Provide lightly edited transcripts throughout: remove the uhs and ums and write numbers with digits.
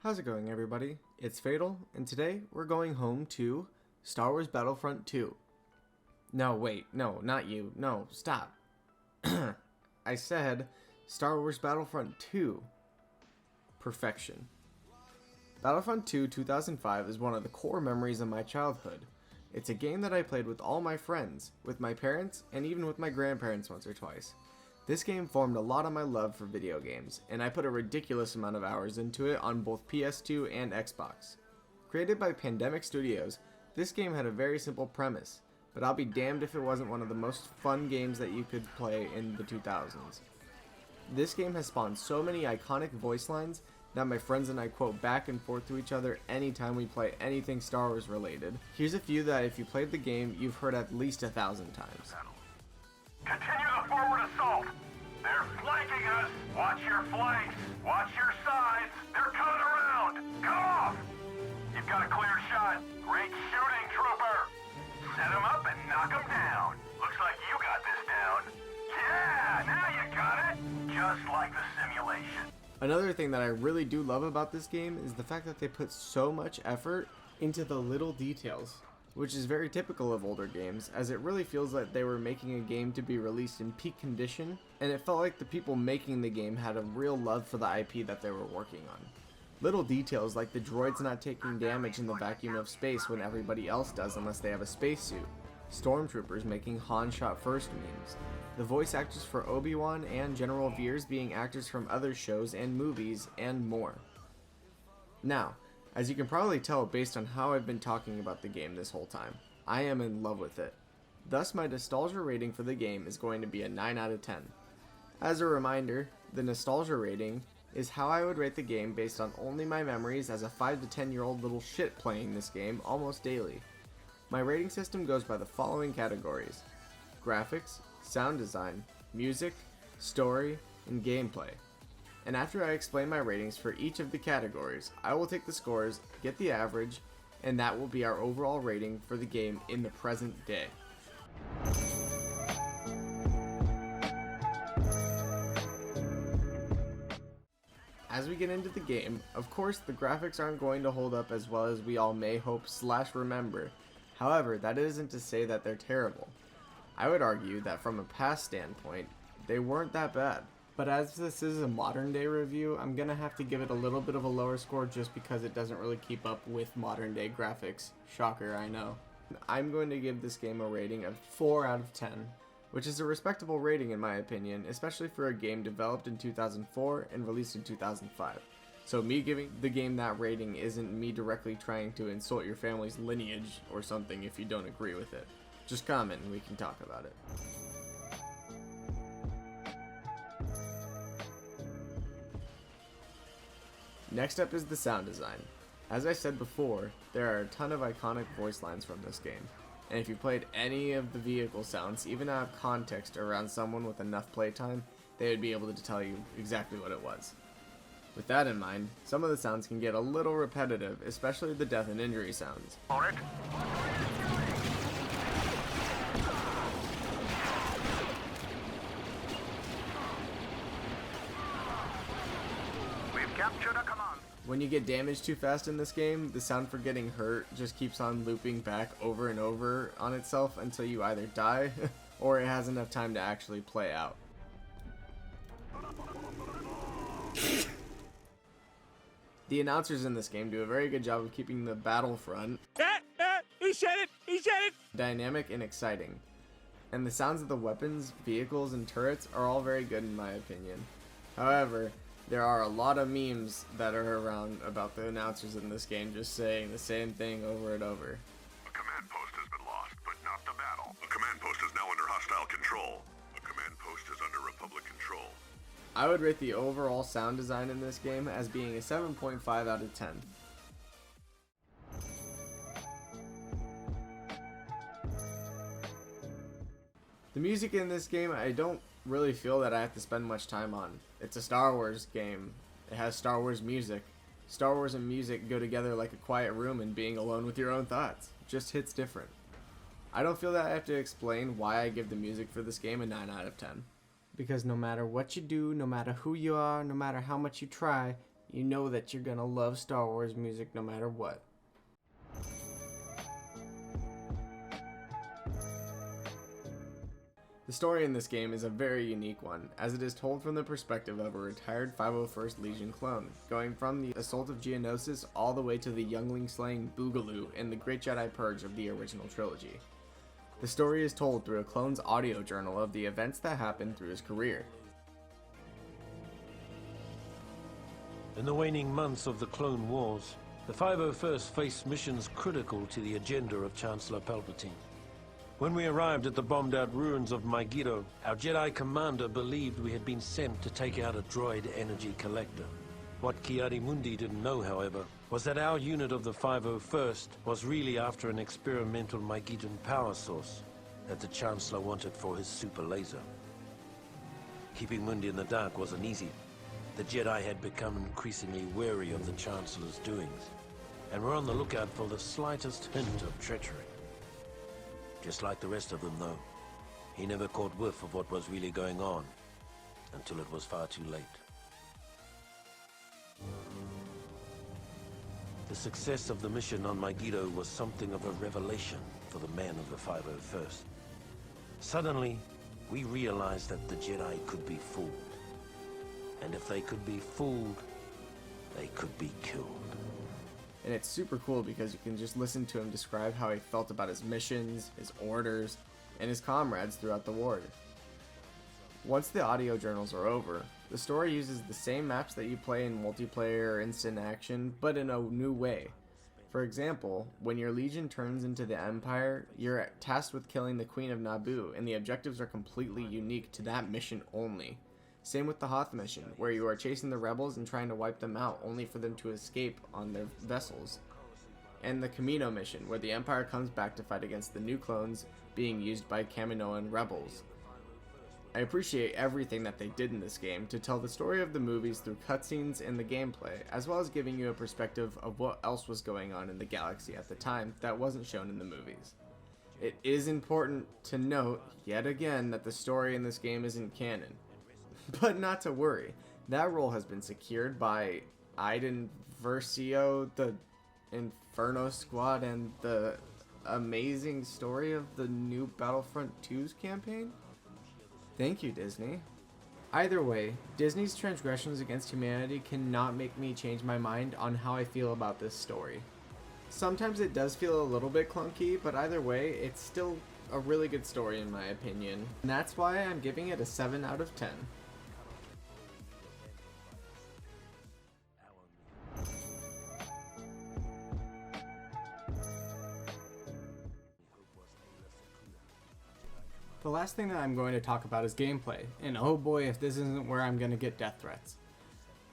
How's it going, everybody? It's Fatal, and today we're going home to Star Wars Battlefront 2. No, wait, no, not you. No, stop. I said Star Wars Battlefront 2. Perfection. Battlefront 2 2005 is one of the core memories of my childhood. It's a game that I played with all my friends, with my parents, and even with my grandparents once or twice. This game formed a lot of my love for video games, and I put a ridiculous amount of hours into it on both PS2 and Xbox. Created by Pandemic Studios, this game had a very simple premise, but I'll be damned if it wasn't one of the most fun games that you could play in the 2000s. This game has spawned so many iconic voice lines that my friends and I quote back and forth to each other anytime we play anything Star Wars related. Here's a few that if you played the game, you've heard at least 1,000 times. Continue the forward assault! They're flanking us! Watch your flanks! Watch your sides! They're coming around! Come off! You've got a clear shot! Great shooting, trooper! Set him up and knock him down! Looks like you got this down! Yeah! Now you got it! Just like the simulation. Another thing that I really do love about this game is the fact that they put so much effort into the little details, which is very typical of older games, as it really feels like they were making a game to be released in peak condition, and it felt like the people making the game had a real love for the IP that they were working on. Little details like the droids not taking damage in the vacuum of space when everybody else does unless they have a spacesuit, stormtroopers making Han shot first memes, the voice actors for Obi-Wan and General Veers being actors from other shows and movies, and more. Now, as you can probably tell based on how I've been talking about the game this whole time, I am in love with it. Thus my nostalgia rating for the game is going to be a 9 out of 10. As a reminder, the nostalgia rating is how I would rate the game based on only my memories as a 5 to 10 year old little shit playing this game almost daily. My rating system goes by the following categories: graphics, sound design, music, story, and gameplay. And after I explain my ratings for each of the categories, I will take the scores, get the average, and that will be our overall rating for the game in the present day. As we get into the game, of course the graphics aren't going to hold up as well as we all may hope / remember. However, that isn't to say that they're terrible. I would argue that from a past standpoint, they weren't that bad. But as this is a modern day review, I'm gonna have to give it a little bit of a lower score just because it doesn't really keep up with modern day graphics. Shocker, I know. I'm going to give this game a rating of 4 out of 10, which is a respectable rating in my opinion, especially for a game developed in 2004 and released in 2005. So me giving the game that rating isn't me directly trying to insult your family's lineage or something if you don't agree with it. Just comment and we can talk about it. Next up is the sound design. As I said before, there are a ton of iconic voice lines from this game, and if you played any of the vehicle sounds, even out of context around someone with enough playtime, they would be able to tell you exactly what it was. With that in mind, some of the sounds can get a little repetitive, especially the death and injury sounds. When you get damaged too fast in this game, the sound for getting hurt just keeps on looping back over and over on itself until you either die or it has enough time to actually play out. The announcers in this game do a very good job of keeping the Battlefront He said it! dynamic and exciting. And the sounds of the weapons, vehicles, and turrets are all very good in my opinion. However, there are a lot of memes that are around about the announcers in this game just saying the same thing over and over. A command post has been lost, but not the battle. A command post is now under hostile control. A command post is under Republic control. I would rate the overall sound design in this game as being a 7.5 out of 10. The music in this game, I don't really feel that I have to spend much time on. It's a Star Wars game. It has Star Wars music. Star Wars and music go together like a quiet room and being alone with your own thoughts. It just hits different. I don't feel that I have to explain why I give the music for this game a 9 out of 10. Because no matter what you do, no matter who you are, no matter how much you try, you know that you're gonna love Star Wars music no matter what. The story in this game is a very unique one, as it is told from the perspective of a retired 501st Legion clone, going from the assault of Geonosis all the way to the youngling slaying Boogaloo in the Great Jedi Purge of the original trilogy. The story is told through a clone's audio journal of the events that happened through his career. In the waning months of the Clone Wars, the 501st faced missions critical to the agenda of Chancellor Palpatine. When we arrived at the bombed-out ruins of Megiddo, our Jedi commander believed we had been sent to take out a droid energy collector. What Ki-Adi-Mundi didn't know, however, was that our unit of the 501st was really after an experimental Megiddan power source that the Chancellor wanted for his super laser. Keeping Mundi in the dark wasn't easy. The Jedi had become increasingly wary of the Chancellor's doings, and were on the lookout for the slightest hint of treachery. Just like the rest of them, though, he never caught whiff of what was really going on until it was far too late. The success of the mission on Megiddo was something of a revelation for the men of the 501st. Suddenly, we realized that the Jedi could be fooled. And if they could be fooled, they could be killed. And it's super cool because you can just listen to him describe how he felt about his missions, his orders, and his comrades throughout the war. Once the audio journals are over, the story uses the same maps that you play in multiplayer or instant action, but in a new way. For example, when your Legion turns into the Empire, you're tasked with killing the Queen of Naboo, and the objectives are completely unique to that mission only. Same with the Hoth mission, where you are chasing the rebels and trying to wipe them out, only for them to escape on their vessels. And the Kamino mission, where the Empire comes back to fight against the new clones being used by Kaminoan rebels. I appreciate everything that they did in this game to tell the story of the movies through cutscenes and the gameplay, as well as giving you a perspective of what else was going on in the galaxy at the time that wasn't shown in the movies. It is important to note, yet again, that the story in this game isn't canon. But not to worry, that role has been secured by Iden Versio, the Inferno Squad, and the amazing story of the new Battlefront 2's campaign? Thank you, Disney. Either way, Disney's transgressions against humanity cannot make me change my mind on how I feel about this story. Sometimes it does feel a little bit clunky, but either way, it's still a really good story in my opinion. And that's why I'm giving it a 7 out of 10. The last thing that I'm going to talk about is gameplay, and oh boy if this isn't where I'm going to get death threats.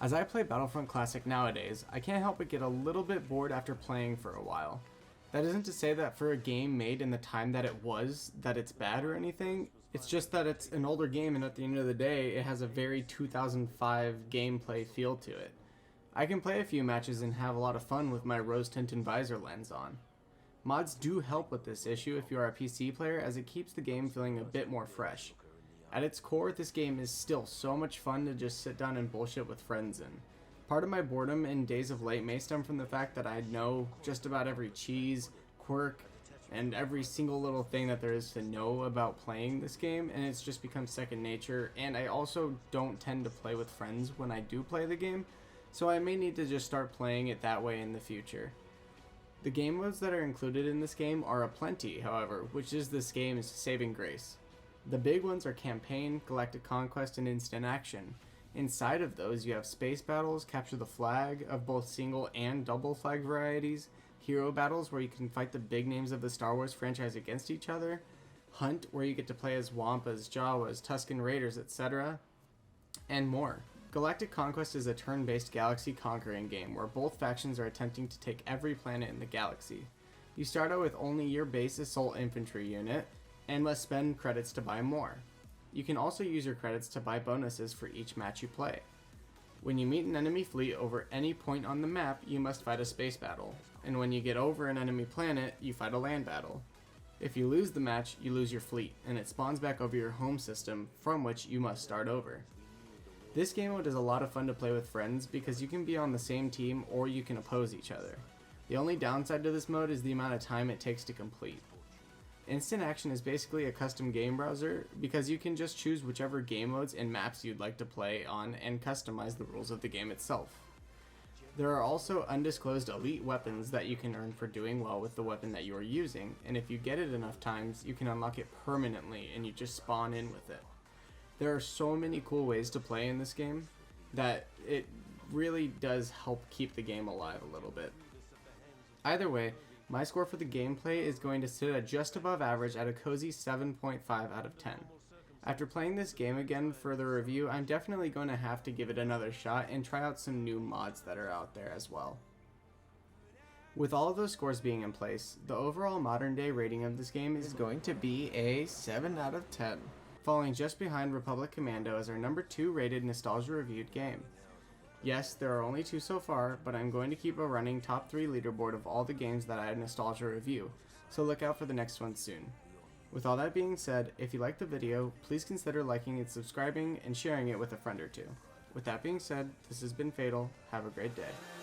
As I play Battlefront Classic nowadays, I can't help but get a little bit bored after playing for a while. That isn't to say that for a game made in the time that it was, that it's bad or anything, it's just that it's an older game and at the end of the day, it has a very 2005 gameplay feel to it. I can play a few matches and have a lot of fun with my rose-tinted visor lens on. Mods do help with this issue if you are a PC player, as it keeps the game feeling a bit more fresh. At its core, this game is still so much fun to just sit down and bullshit with friends in. Part of my boredom in Days of Late may stem from the fact that I know just about every cheese, quirk, and every single little thing that there is to know about playing this game, and it's just become second nature, and I also don't tend to play with friends when I do play the game, so I may need to just start playing it that way in the future. The game modes that are included in this game are aplenty, however, which is this game's saving grace. The big ones are Campaign, Galactic Conquest, and Instant Action. Inside of those, you have Space Battles, Capture the Flag, of both single and double flag varieties, Hero Battles, where you can fight the big names of the Star Wars franchise against each other, Hunt, where you get to play as Wampas, Jawas, Tusken Raiders, etc., and more. Galactic Conquest is a turn-based galaxy conquering game where both factions are attempting to take every planet in the galaxy. You start out with only your base assault infantry unit and must spend credits to buy more. You can also use your credits to buy bonuses for each match you play. When you meet an enemy fleet over any point on the map, you must fight a space battle, and when you get over an enemy planet, you fight a land battle. If you lose the match, you lose your fleet, and it spawns back over your home system, from which you must start over. This game mode is a lot of fun to play with friends because you can be on the same team or you can oppose each other. The only downside to this mode is the amount of time it takes to complete. Instant Action is basically a custom game browser because you can just choose whichever game modes and maps you'd like to play on and customize the rules of the game itself. There are also undisclosed elite weapons that you can earn for doing well with the weapon that you are using, and if you get it enough times, you can unlock it permanently and you just spawn in with it. There are so many cool ways to play in this game that it really does help keep the game alive a little bit. Either way, my score for the gameplay is going to sit at just above average at a cozy 7.5 out of 10. After playing this game again for the review, I'm definitely going to have to give it another shot and try out some new mods that are out there as well. With all of those scores being in place, the overall modern day rating of this game is going to be a 7 out of 10, falling just behind Republic Commando as our number 2 rated nostalgia reviewed game. Yes, there are only 2 so far, but I'm going to keep a running top 3 leaderboard of all the games that I nostalgia review, so look out for the next one soon. With all that being said, if you liked the video, please consider liking and subscribing and sharing it with a friend or two. With that being said, this has been Fatal. Have a great day.